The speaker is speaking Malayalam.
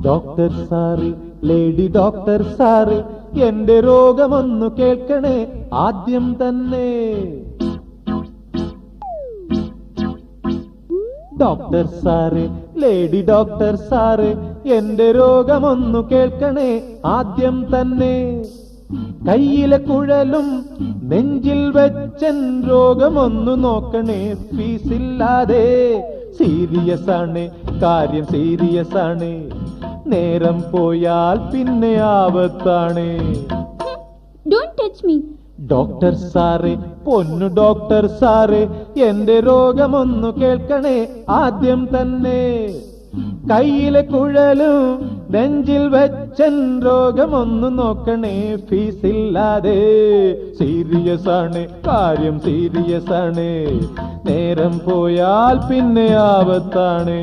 Doctor sir, lady doctor sir, എന്റെ രോഗമൊന്നു കേൾക്കണേ ആദ്യം തന്നെ. Doctor sir, lady doctor sir, എന്റെ രോഗമൊന്നു കേൾക്കണേ ആദ്യം തന്നെ. കയ്യിലെ കുഴലും നെഞ്ചിൽ വെച്ചൻ രോഗമൊന്നു നോക്കണേ ഫീസില്ലാതെ. സീരിയസ് ആണ് കാര്യം, സീരിയസ് ആണ്, നേരം പോയാൽ പിന്നെ ആപത്താണ്. Don't touch me. Doctor sir, പൊന്നു ഡോക്ടർ സാറ്, എന്റെ രോഗമൊന്നു കേൾക്കണേ ആദ്യം തന്നെ. കയ്യിലെ കുഴലും നെഞ്ചിൽ വെച്ചൻ രോഗമൊന്നു നോക്കണേ ഫീസില്ലാതെ. സീരിയസ് ആണ് കാര്യം, സീരിയസ് ആണ്, നേരം പോയാൽ പിന്നെ ആപത്താണ്.